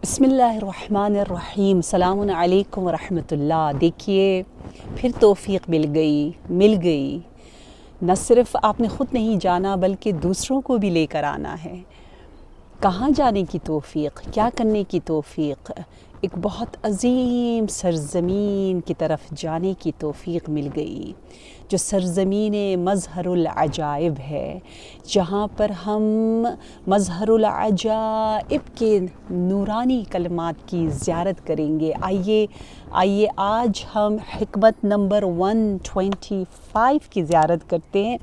بسم اللہ الرحمن الرحیم، السلام علیکم ورحمۃ اللہ۔ دیکھیے پھر توفیق مل گئی۔ نہ صرف آپ نے خود نہیں جانا بلکہ دوسروں کو بھی لے کر آنا ہے۔ کہاں جانے کی توفیق، کیا کرنے کی توفیق؟ ایک بہت عظیم سرزمین کی طرف جانے کی توفیق مل گئی، جو سرزمین مظہر العجائب ہے، جہاں پر ہم مظہر العجائب کے نورانی کلمات کی زیارت کریں گے۔ آئیے آج ہم حکمت نمبر 125 کی زیارت کرتے ہیں،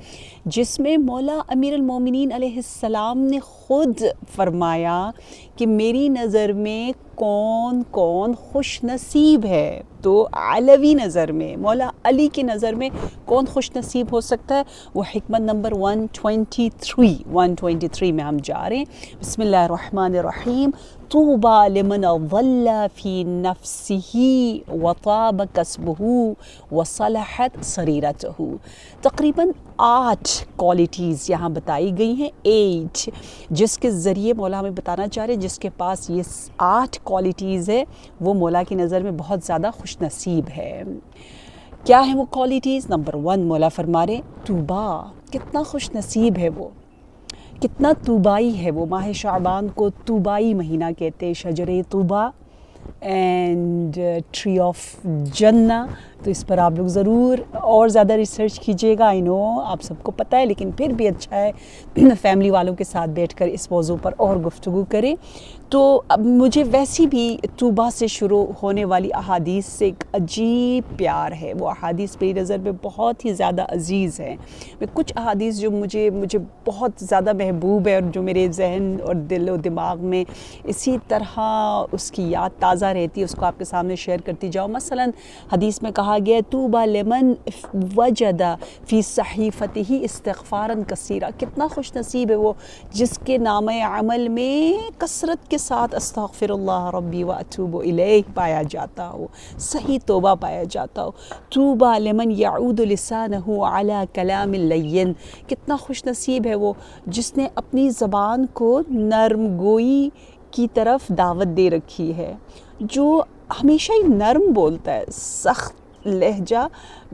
جس میں مولا امیر المومنین علیہ السلام نے خود فرمایا کہ میری نظر میں کون کون خوش نصیب ہے۔ تو علوی نظر میں، مولا علی کی نظر میں کون خوش نصیب ہو سکتا ہے؟ وہ حکمت نمبر 123 میں ہم جا رہے ہیں۔ بسم اللہ الرحمن الرحیم۔ طوبى لمن ظل في نفسه وطاب كسبه وصلحت سريرته۔ تقریباً 8 کوالٹیز یہاں بتائی گئی ہیں، 8، جس کے ذریعے مولا ہمیں بتانا چاہ رہے ہیں جس کے پاس یہ 8 کوالٹیز ہے وہ مولا کی نظر میں بہت زیادہ خوش نصیب ہے۔ کیا ہیں وہ کوالٹیز؟ نمبر 1 مولا فرما رہے طوبا، کتنا خوش نصیب ہے وہ، کتنا طوبائی ہے وہ۔ ماہ شعبان کو طوبائی مہینہ کہتے ہیں، شجر طوبا اینڈ ٹری آف جنہ۔ تو اس پر آپ لوگ ضرور اور زیادہ ریسرچ کیجیے گا۔ آئی نو آپ سب کو پتہ ہے، لیکن پھر بھی اچھا ہے فیملی والوں کے ساتھ بیٹھ کر اس موضوع پر اور گفتگو کریں۔ تو اب مجھے ویسی بھی طوبا سے شروع ہونے والی احادیث سے ایک عجیب پیار ہے۔ وہ احادیث میری نظر میں بہت ہی زیادہ عزیز ہیں۔ میں کچھ احادیث جو مجھے بہت زیادہ محبوب ہے اور جو میرے ذہن اور دل و دماغ میں اسی طرح اس کی یاد تازہ رہتی ہے، اس کو آپ کے سامنے شیئر کرتی جاؤ۔ مثلاً حدیث میں کہا گیا طوبی لمن وجد فی صحیفتہ استغفارا کثیرا، کتنا خوش نصیب ہے وہ جس کے نامہ عمل میں کثرت کے ساتھ استغفر اللہ ربی و اتوب الیہ پایا جاتا ہو، صحیح توبہ پایا جاتا ہو۔ طوبی لمن یعود لسانہ علی کلام لین، کتنا خوش نصیب ہے وہ جس نے اپنی زبان کو نرم گوئی کی طرف دعوت دے رکھی ہے، جو ہمیشہ ہی نرم بولتا ہے۔ سخت لہجہ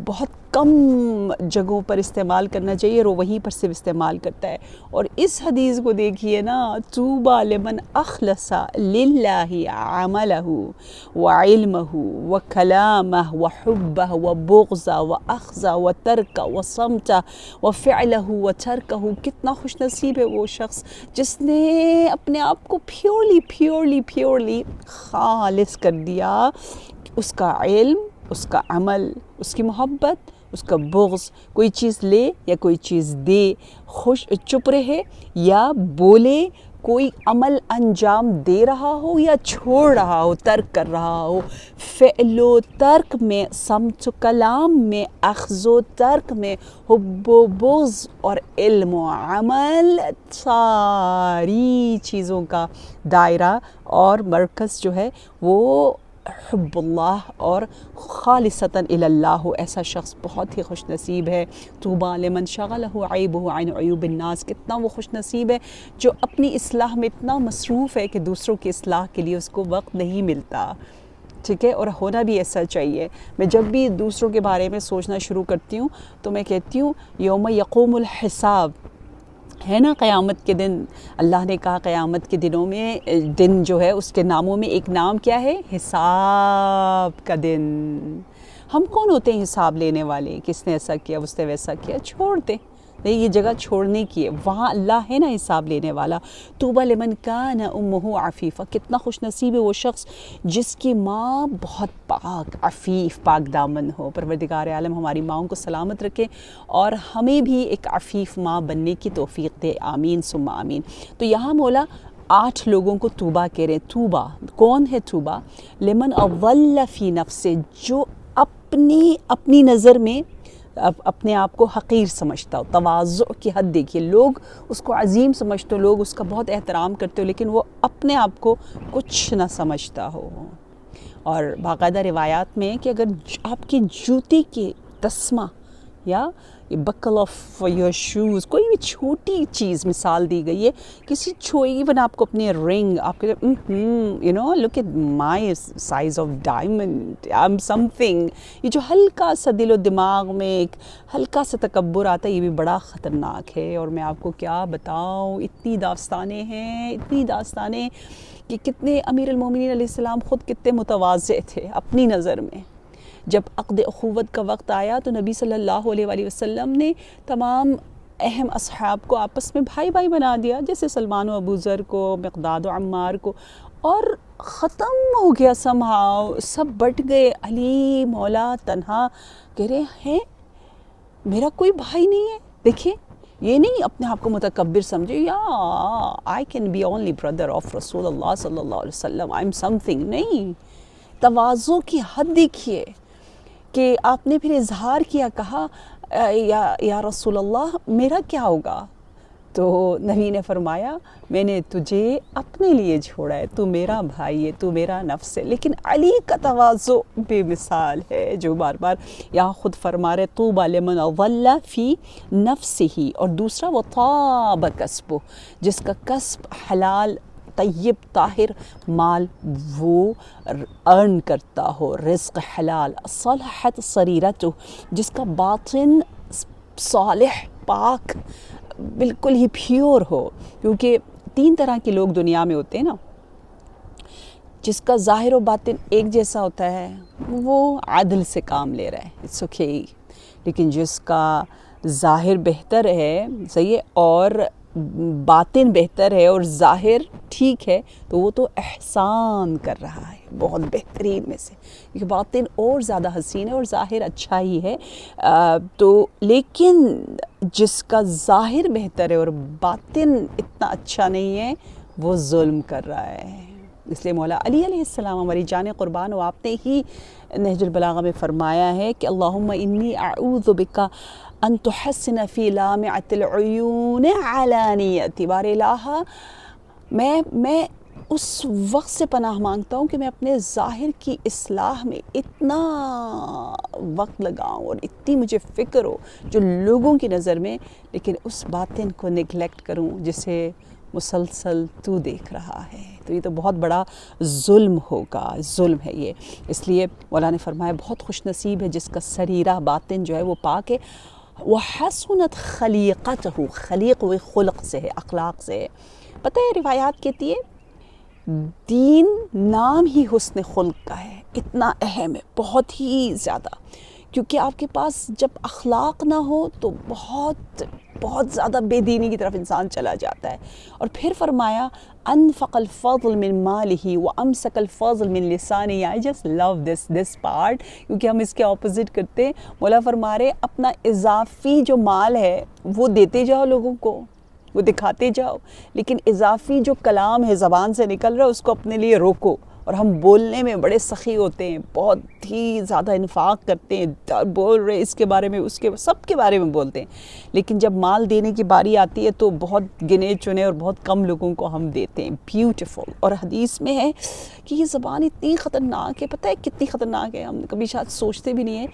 بہت کم جگہوں پر استعمال کرنا چاہیے اور وہ وہیں پر صرف استعمال کرتا ہے۔ اور اس حدیث کو دیکھیے نا، طوبی لمن اخلص للہ عملہ وعلمہ وکلامہ وحبہ وبغضہ واخذہ وترکہ وصمتہ وفعلہ وترکہ، کتنا خوش نصیب ہے وہ شخص جس نے اپنے آپ کو پیورلی خالص کر دیا۔ اس کا علم، اس کا عمل، اس کی محبت، اس کا بغض، کوئی چیز لے یا کوئی چیز دے، چپ رہے یا بولے، کوئی عمل انجام دے رہا ہو یا چھوڑ رہا ہو، ترک کر رہا ہو، فعل و ترک میں، سمت و کلام میں، اخذ و ترک میں، حب و بغض اور علم و عمل، ساری چیزوں کا دائرہ اور مرکز جو ہے وہ حب اللہ اور خالصتاً الی اللہ ہو، ایسا شخص بہت ہی خوش نصیب ہے۔ طوبی لمن شغلہ عیبہ عن عیوب الناس، کتنا وہ خوش نصیب ہے جو اپنی اصلاح میں اتنا مصروف ہے کہ دوسروں کی اصلاح کے لیے اس کو وقت نہیں ملتا۔ ٹھیک ہے، اور ہونا بھی ایسا چاہیے۔ میں جب بھی دوسروں کے بارے میں سوچنا شروع کرتی ہوں تو میں کہتی ہوں یوم یقوم الحساب ہے نا، قیامت کے دن۔ اللہ نے کہا قیامت کے دنوں میں، دن جو ہے اس کے ناموں میں ایک نام کیا ہے؟ حساب کا دن۔ ہم کون ہوتے ہیں حساب لینے والے؟ کس نے ایسا کیا، اس نے ویسا کیا، چھوڑ دیں، نہیں یہ جگہ چھوڑنے کی ہے، وہاں اللہ ہے نا حساب لینے والا۔ طوبی لمن کان امہ عفیفہ، کتنا خوش نصیب ہے وہ شخص جس کی ماں بہت پاک، عفیف، پاک دامن ہو۔ پروردگار عالم ہماری ماؤں کو سلامت رکھے اور ہمیں بھی ایک عفیف ماں بننے کی توفیق دے، آمین ثم آمین۔ تو یہاں مولا 8 لوگوں کو طوبا کہہ رہے ہیں۔ طوبا کون ہے؟ طوبا لمن اضل فی نفسہ، جو اپنی نظر میں اپنے آپ کو حقیر سمجھتا ہو، تواضع کی حد دیکھیے، لوگ اس کو عظیم سمجھتے ہو، لوگ اس کا بہت احترام کرتے ہو، لیکن وہ اپنے آپ کو کچھ نہ سمجھتا ہو۔ اور باقاعدہ روایات میں کہ اگر آپ کے جوتے کے تسمہ یا بکل آف یور شوز، کوئی بھی چھوٹی چیز مثال دی گئی ہے، کسی ایون آپ کو اپنی رنگ، آپ کے you know look at my size of diamond, I am something, یہ جو ہلکا سا دل و دماغ میں ایک ہلکا سا تکبر آتا ہے، یہ بھی بڑا خطرناک ہے. اور میں آپ کو کیا بتاؤں، اتنی داستانیں ہیں، اتنی داستانیں کہ کتنے امیر المومنین علیہ السلام خود کتنے متواضع تھے اپنی نظر میں. جب عقد اخوت کا وقت آیا تو نبی صلی اللہ علیہ وآلہ وسلم نے تمام اہم اصحاب کو آپس میں بھائی بھائی بنا دیا، جیسے سلمان و ابو ذر کو، مقداد و عمار کو، اور ختم ہو گیا somehow، سب بٹ گئے. علی مولا تنہا کہہ رہے ہیں میرا کوئی بھائی نہیں ہے. دیکھیں یہ نہیں اپنے آپ کو متکبر سمجھے، یا I can be only brother of رسول اللہ صلی اللہ علیہ وسلم، آئی ایم سم تھنگ. نہیں، تواضع کی حد دیکھیے کہ آپ نے پھر اظہار کیا، کہا یا رسول اللہ میرا کیا ہوگا؟ تو نبی نے فرمایا میں نے تجھے اپنے لیے چھوڑا ہے، تو میرا بھائی ہے، تو میرا نفس ہے. لیکن علی کا تواضع بے مثال ہے، جو بار بار یہاں خود فرما رہے طوبی لمن ظل فی نفسہ، اور دوسرا وطاب کسبہ، جس کا کسب حلال طیب طاہر مال وہ ارن کرتا ہو، رزق حلال، صلحت سریرتہ، جس کا باطن صالح پاک بالکل ہی پیور ہو. کیونکہ 3 طرح کے لوگ دنیا میں ہوتے ہیں نا، جس کا ظاہر و باطن ایک جیسا ہوتا ہے وہ عدل سے کام لے رہا ہے، اٹس اوکے. لیکن جس کا ظاہر بہتر ہے، صحیح ہے، اور باطن بہتر ہے اور ظاہر ٹھیک ہے، تو وہ تو احسان کر رہا ہے بہت بہترین میں سے، کیونکہ باطن اور زیادہ حسین ہے اور ظاہر اچھا ہی ہے. تو لیکن جس کا ظاہر بہتر ہے اور باطن اتنا اچھا نہیں ہے، وہ ظلم کر رہا ہے. اس لیے مولا علی علیہ السلام ہماری جان قربان، و آپ نے ہی نہج البلاغہ میں فرمایا ہے کہ اللہم انی اعوذ بک ان تحسن فی لامعۃ العیون علانیتی. بار الہ میں اس وقت سے پناہ مانگتا ہوں کہ میں اپنے ظاہر کی اصلاح میں اتنا وقت لگاؤں اور اتنی مجھے فکر ہو جو لوگوں کی نظر میں، لیکن اس باطن کو نگلیکٹ کروں جسے مسلسل تو دیکھ رہا ہے. تو یہ تو بہت بڑا ظلم ہوگا، ظلم ہے یہ. اس لیے مولا نے فرمایا بہت خوش نصیب ہے جس کا سریرہ باطن جو ہے وہ پاک ہے. وَحَسُنَتْ خَلِيقَتَهُ، خلیق و خلق سے ہے، اخلاق سے ہے. پتہ ہے روایات کہتی ہے دین نام ہی حسن خلق کا ہے، اتنا اہم ہے، بہت ہی زیادہ. کیونکہ آپ کے پاس جب اخلاق نہ ہو تو بہت بہت زیادہ بے دینی کی طرف انسان چلا جاتا ہے. اور پھر فرمایا انفق الفضل من مالہ وامسک الفضل من لسانہ. I just love this part، کیونکہ ہم اس کے اپوزٹ کرتے ہیں. مولا فرما رہے اپنا اضافی جو مال ہے وہ دیتے جاؤ لوگوں کو، وہ دکھاتے جاؤ، لیکن اضافی جو کلام ہے زبان سے نکل رہا ہے اس کو اپنے لیے روکو. اور ہم بولنے میں بڑے سخی ہوتے ہیں، بہت ہی زیادہ انفاق کرتے ہیں، بول رہے اس کے بارے میں، اس کے سب کے بارے میں بولتے ہیں، لیکن جب مال دینے کی باری آتی ہے تو بہت گنے چنے اور بہت کم لوگوں کو ہم دیتے ہیں. بیوٹیفل. اور حدیث میں ہے کہ یہ زبان اتنی خطرناک ہے، پتہ ہے کتنی خطرناک ہے، ہم کبھی شاید سوچتے بھی نہیں ہیں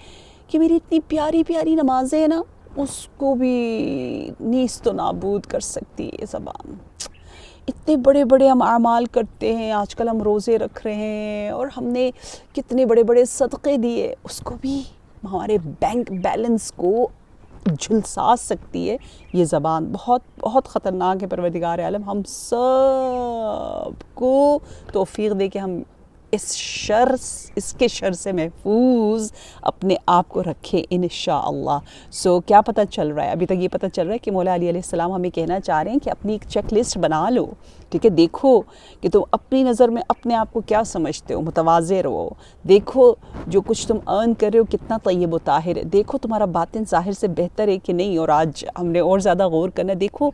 کہ میری اتنی پیاری پیاری نمازیں ہیں نا، اس کو بھی نیست و نابود کر سکتی ہے زبان. اتنے بڑے بڑے ہم اعمال کرتے ہیں، آج کل ہم روزے رکھ رہے ہیں اور ہم نے کتنے بڑے بڑے صدقے دیے، اس کو بھی ہمارے بینک بیلنس کو جھلسا سکتی ہے یہ زبان. بہت بہت خطرناک ہے. پروردگار عالم ہم سب کو توفیق دے کہ ہم اس کے شر سے محفوظ اپنے آپ کو رکھے انشاءاللہ. سو کیا پتہ چل رہا ہے؟ ابھی تک یہ پتہ چل رہا ہے کہ مولا علی علیہ السلام ہمیں کہنا چاہ رہے ہیں کہ اپنی ایک چیک لسٹ بنا لو، ٹھیک ہے؟ دیکھو کہ تم اپنی نظر میں اپنے آپ کو کیا سمجھتے ہو، متواضع رہو. دیکھو جو کچھ تم ارن کر رہے ہو کتنا طیب و طاہر ہے. دیکھو تمہارا باطن ظاہر سے بہتر ہے کہ نہیں. اور آج ہم نے اور زیادہ غور کرنا ہے، دیکھو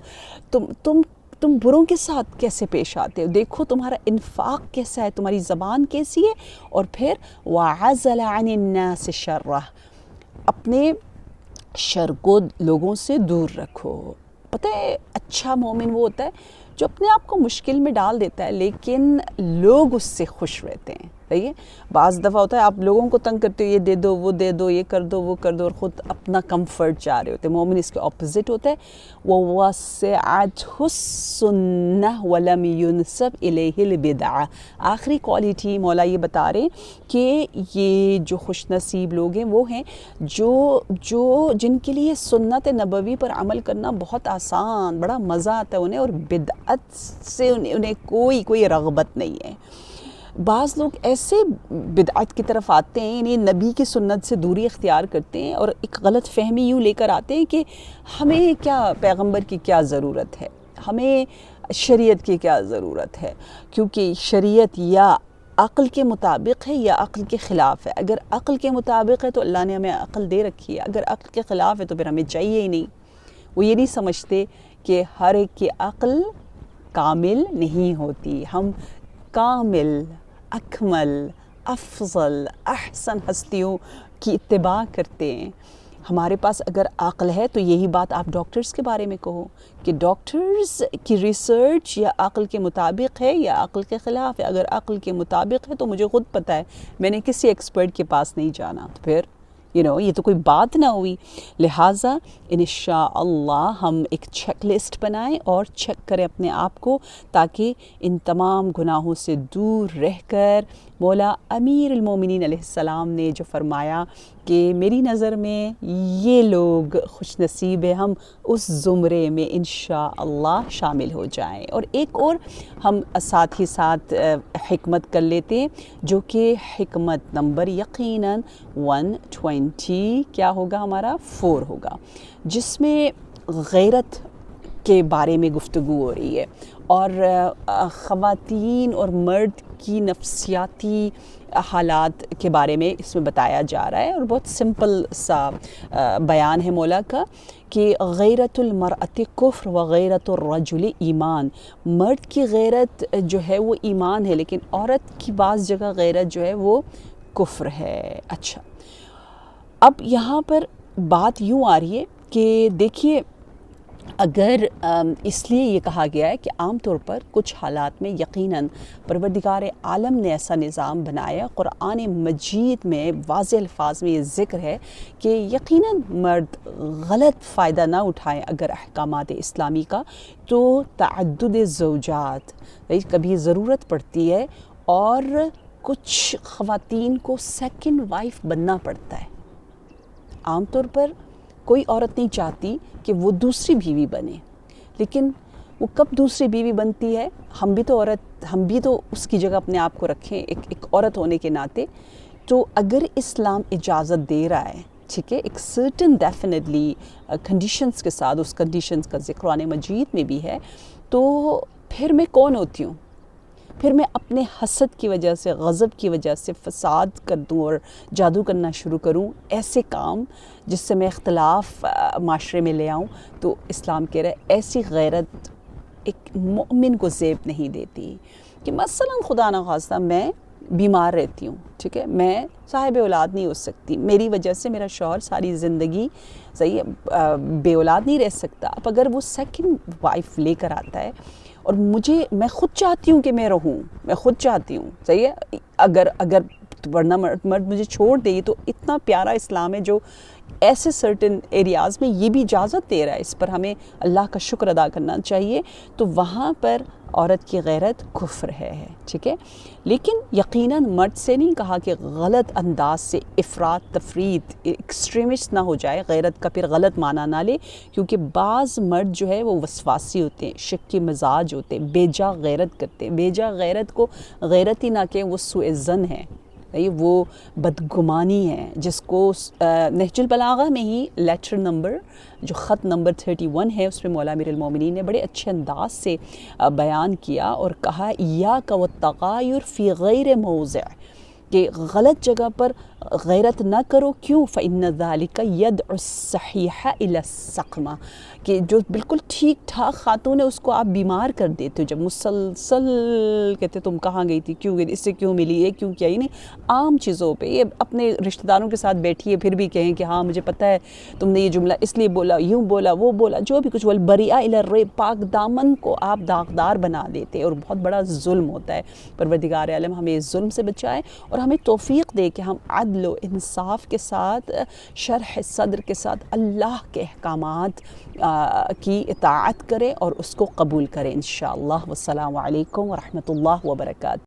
تم بروں کے ساتھ کیسے پیش آتے ہو، دیکھو تمہارا انفاق کیسا ہے، تمہاری زبان کیسی ہے. اور پھر وَعَزَلَ عَنِ النَّاسِ شَرَّهُ، اپنے شر کو لوگوں سے دور رکھو. پتہ ہے اچھا مومن وہ ہوتا ہے جو اپنے آپ کو مشکل میں ڈال دیتا ہے لیکن لوگ اس سے خوش رہتے ہیں. صحیح ہے. بعض دفعہ ہوتا ہے آپ لوگوں کو تنگ کرتے ہو، یہ دے دو، وہ دے دو، یہ کر دو، وہ کر دو، اور خود اپنا کمفرٹ چاہ رہے ہوتے ہیں. مومن اس کے اپوزٹ ہوتا ہے. وَوَسِعَتْهُ السُّنَّةُ وَلَمْ يُنْسَبْ إِلَيْهِ الْبِدْعَةُ. آخری کوالٹی مولا یہ بتا رہے ہیں کہ یہ جو خوش نصیب لوگ ہیں وہ ہیں جو جن کے لیے سنت نبوی پر عمل کرنا بہت آسان، بڑا مزہ آتا ہے انہیں، اور بدعت سے انہیں کوئی رغبت نہیں ہے. بعض لوگ ایسے بدعت کی طرف آتے ہیں، یعنی نبی کی سنت سے دوری اختیار کرتے ہیں اور ایک غلط فہمی یوں لے کر آتے ہیں کہ ہمیں کیا پیغمبر کی کیا ضرورت ہے، ہمیں شریعت کی کیا ضرورت ہے، کیونکہ شریعت یا عقل کے مطابق ہے یا عقل کے خلاف ہے. اگر عقل کے مطابق ہے تو اللہ نے ہمیں عقل دے رکھی ہے، اگر عقل کے خلاف ہے تو پھر ہمیں چاہیے ہی نہیں. وہ یہ نہیں سمجھتے کہ ہر ایک کی عقل کامل نہیں ہوتی. ہم کامل، اکمل، افضل، احسن ہستیوں کی اتباع کرتے ہیں. ہمارے پاس اگر عقل ہے تو یہی بات آپ ڈاکٹرز کے بارے میں کہو کہ ڈاکٹرز کی ریسرچ یا عقل کے مطابق ہے یا عقل کے خلاف ہے. اگر عقل کے مطابق ہے تو مجھے خود پتہ ہے، میں نے کسی ایکسپرٹ کے پاس نہیں جانا. تو پھر یہ تو کوئی بات نہ ہوئی. لہٰذا انشاءاللہ ہم ایک چیک لسٹ بنائیں اور چیک کریں اپنے آپ کو، تاکہ ان تمام گناہوں سے دور رہ کر مولا امیر المومنین علیہ السلام نے جو فرمایا کہ میری نظر میں یہ لوگ خوش نصیب ہیں، ہم اس زمرے میں انشاءاللہ شامل ہو جائیں. اور ایک اور ہم ساتھ ہی ساتھ حکمت کر لیتے ہیں، جو کہ حکمت نمبر یقیناً 120 کیا ہوگا ہمارا 4 ہوگا، جس میں غیرت کے بارے میں گفتگو ہو رہی ہے اور خواتین اور مرد کی نفسیاتی حالات کے بارے میں اس میں بتایا جا رہا ہے. اور بہت سمپل سا بیان ہے مولا کا کہ غیرت المرأۃ کفر و غیرت الرجل ایمان. مرد کی غیرت جو ہے وہ ایمان ہے، لیکن عورت کی بعض جگہ غیرت جو ہے وہ کفر ہے. اچھا، اب یہاں پر بات یوں آ رہی ہے کہ دیکھیے، اگر اس لیے یہ کہا گیا ہے کہ عام طور پر کچھ حالات میں یقیناً پروردگار عالم نے ایسا نظام بنایا. قرآن مجید میں واضح الفاظ میں یہ ذکر ہے کہ یقیناً مرد غلط فائدہ نہ اٹھائیں اگر احکامات اسلامی کا. تو تعدد زوجات، کبھی ضرورت پڑتی ہے اور کچھ خواتین کو سیکنڈ وائف بننا پڑتا ہے. عام طور پر کوئی عورت نہیں چاہتی کہ وہ دوسری بیوی بنے، لیکن وہ کب دوسری بیوی بنتی ہے؟ ہم بھی تو اس کی جگہ اپنے آپ کو رکھیں ایک عورت ہونے کے ناطے. تو اگر اسلام اجازت دے رہا ہے، ٹھیک ہے، ایک سرٹن ڈیفینیٹلی کنڈیشنز کے ساتھ، اس کنڈیشنز کا ذکر قرآن مجید میں بھی ہے، تو پھر میں کون ہوتی ہوں؟ پھر میں اپنے حسد کی وجہ سے، غضب کی وجہ سے فساد کر دوں اور جادو کرنا شروع کروں، ایسے کام جس سے میں اختلاف معاشرے میں لے آؤں. تو اسلام کہہ رہا ہے ایسی غیرت ایک مومن کو زیب نہیں دیتی. کہ مثلا خدا نخواستہ میں بیمار رہتی ہوں، ٹھیک ہے، میں صاحب اولاد نہیں ہو سکتی، میری وجہ سے میرا شوہر ساری زندگی صحیح بے اولاد نہیں رہ سکتا. اب اگر وہ سیکنڈ وائف لے کر آتا ہے اور میں خود چاہتی ہوں کہ میں رہوں، میں خود چاہتی ہوں، صحیح ہے، اگر ورنہ مرد مجھے چھوڑ دے. تو اتنا پیارا اسلام ہے جو ایسے سرٹن ایریاز میں یہ بھی اجازت دے رہا ہے. اس پر ہمیں اللہ کا شکر ادا کرنا چاہیے. تو وہاں پر عورت کی غیرت کفر ہے، ٹھیک ہے. لیکن یقیناً مرد سے نہیں کہا کہ غلط انداز سے افراط تفرید ایکسٹریمسٹ نہ ہو جائے، غیرت کا پھر غلط معنی نہ لے. کیونکہ بعض مرد جو ہے وہ وسواسی ہوتے ہیں، شک کے مزاج ہوتے ہیں، بے جا غیرت کرتے ہیں. بے جا غیرت کو غیرت ہی نہ کہ وہ سوء ظن ہے، وہ بدگمانی ہے، جس کو نہج البلاغہ میں ہی لیٹر نمبر جو خط نمبر 31 ہے، اس میں مولا امیر المومنین نے بڑے اچھے انداز سے بیان کیا اور کہا ایاک والتغایر فی غیر موضع، کہ غلط جگہ پر غیرت نہ کرو، کیوں؟ فَإِنَّ ذَلِكَ يَدْعُ الصَّحِيحَ إِلَى السَّقْمَ، کہ جو بالکل ٹھیک ٹھاک خاتون ہے اس کو آپ بیمار کر دیتے ہو، جب مسلسل کہتے تم کہاں گئی تھی، کیوں گئی، اس سے کیوں ملی، یہ کیوں کیا، یعنی عام چیزوں پہ یہ اپنے رشتہ داروں کے ساتھ بیٹھیے پھر بھی کہیں کہ ہاں مجھے پتہ ہے تم نے یہ جملہ اس لیے بولا، یوں بولا، وہ بولا، جو بھی کچھ، والبریئہ الی الریب، پاک دامن کو آپ داغدار بنا دیتے، اور بہت بڑا ظلم ہوتا ہے۔ پروردگار عالم ہمیں اس ظلم سے بچائے اور ہمیں توفیق دے کہ ہم عدل و انصاف کے ساتھ، شرح صدر کے ساتھ اللہ کے احکامات کی اطاعت کریں اور اس کو قبول کریں انشاءاللہ۔ والسلام علیکم ورحمۃ اللہ وبرکاتہ۔